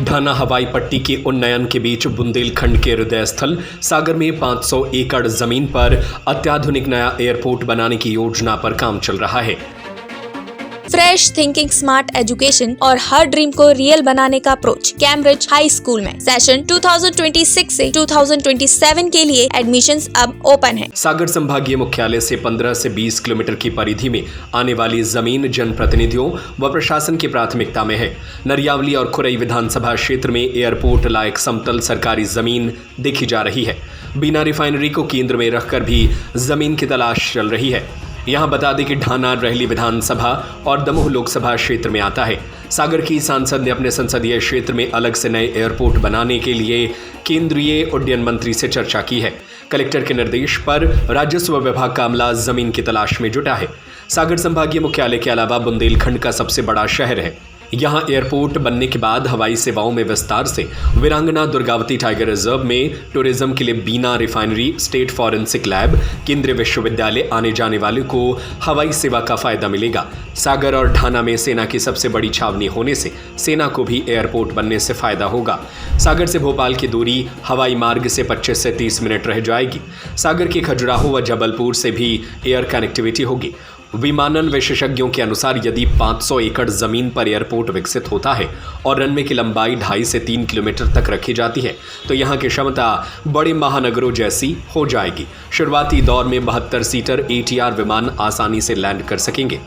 ढाना हवाई पट्टी के उन्नयन के बीच बुंदेलखंड के हृदय स्थल सागर में 500 एकड़ जमीन पर अत्याधुनिक नया एयरपोर्ट बनाने की योजना पर काम चल रहा है। फ्रेश थिंकिंग, स्मार्ट एजुकेशन और हर ड्रीम को रियल बनाने का अप्रोच कैम्ब्रिज हाई स्कूल में सेशन 2026 से 2027 के लिए एडमिशंस अब ओपन है। सागर संभागीय मुख्यालय से 15 से 20 किलोमीटर की परिधि में आने वाली जमीन जनप्रतिनिधियों व प्रशासन की प्राथमिकता में है। नरियावली और खुरई विधानसभा क्षेत्र में एयरपोर्ट लायक समतल सरकारी जमीन देखी जा रही है। बिना रिफाइनरी को केंद्र में रखकर भी जमीन की तलाश चल रही है। यहाँ बता दें कि ढाना रहली विधानसभा और दमोह लोकसभा क्षेत्र में आता है। सागर की सांसद ने अपने संसदीय क्षेत्र में अलग से नए एयरपोर्ट बनाने के लिए केंद्रीय उड्डयन मंत्री से चर्चा की है। कलेक्टर के निर्देश पर राजस्व विभाग का अमला जमीन की तलाश में जुटा है। सागर संभागीय मुख्यालय के अलावा बुंदेलखंड का सबसे बड़ा शहर है। यहाँ एयरपोर्ट बनने के बाद हवाई सेवाओं में विस्तार से वीरांगना दुर्गावती टाइगर रिजर्व में टूरिज्म के लिए बीना रिफाइनरी, स्टेट फॉरेंसिक लैब, केंद्रीय विश्वविद्यालय आने जाने वाले को हवाई सेवा का फायदा मिलेगा। सागर और ढाना में सेना की सबसे बड़ी छावनी होने से सेना को भी एयरपोर्ट बनने से फायदा होगा। सागर से भोपाल की दूरी हवाई मार्ग से 25 से 30 मिनट रह जाएगी। सागर के खजुराहो व जबलपुर से भी एयर कनेक्टिविटी होगी। विमानन विशेषज्ञों के अनुसार यदि 500 एकड़ जमीन पर एयरपोर्ट विकसित होता है और रनवे की लंबाई 2.5 से 3 किलोमीटर तक रखी जाती है तो यहाँ की क्षमता बड़े महानगरों जैसी हो जाएगी। शुरुआती दौर में 72 सीटर ATR विमान आसानी से लैंड कर सकेंगे।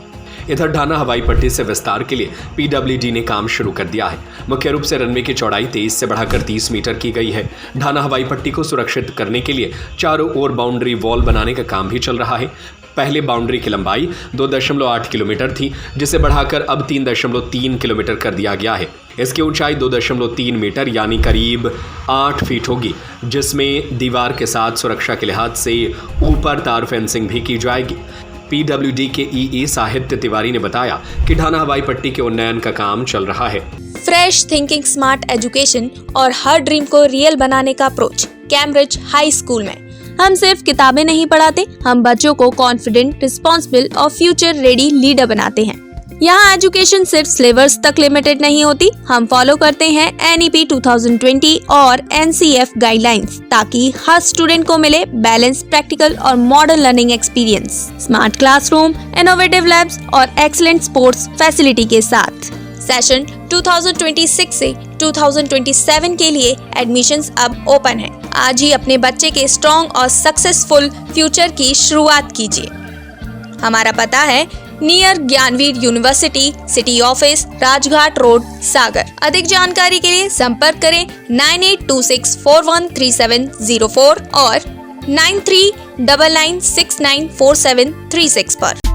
इधर ढाना हवाई पट्टी से विस्तार के लिए PWD ने काम शुरू कर दिया है। मुख्य रूप से रनवे की चौड़ाई 23 से बढ़ाकर 30 मीटर की गई है। ढाना हवाई पट्टी को सुरक्षित करने के लिए चारों ओर बाउंड्री वॉल बनाने का काम भी चल रहा है। पहले बाउंड्री की लंबाई 2.8 किलोमीटर थी, जिसे बढ़ाकर अब 3.3 किलोमीटर कर दिया गया है। इसकी ऊंचाई 2.3 मीटर यानी करीब 8 फीट होगी, जिसमें दीवार के साथ सुरक्षा के लिहाज से ऊपर तार फेंसिंग भी की जाएगी। PWD के EE साहित्य तिवारी ने बताया कि ढाना हवाई पट्टी के उन्नयन का काम चल रहा है। फ्रेश थिंकिंग, स्मार्ट एजुकेशन और हर ड्रीम को रियल बनाने का अप्रोच कैम्ब्रिज हाई स्कूल में। हम सिर्फ किताबें नहीं पढ़ाते, हम बच्चों को कॉन्फिडेंट, रिस्पॉन्सिबल और फ्यूचर रेडी लीडर बनाते हैं। यहाँ एजुकेशन सिर्फ सिलेबस तक लिमिटेड नहीं होती, हम फॉलो करते हैं NEP 2020 और NCF गाइडलाइंस ताकि हर स्टूडेंट को मिले बैलेंस, प्रैक्टिकल और modern learning experience, smart classroom, innovative labs और एक्सीलेंट स्पोर्ट्स फैसिलिटी के साथ। सेशन 2026 से 2027 के लिए एडमिशंस अब ओपन है। आज ही अपने बच्चे के स्ट्रॉन्ग और सक्सेसफुल फ्यूचर की शुरुआत कीजिए। हमारा पता है near Gyanveer university, city office, Rajghat road, Sagar. अधिक जानकारी के लिए संपर्क करें 9826413704 और 9399694736 पर।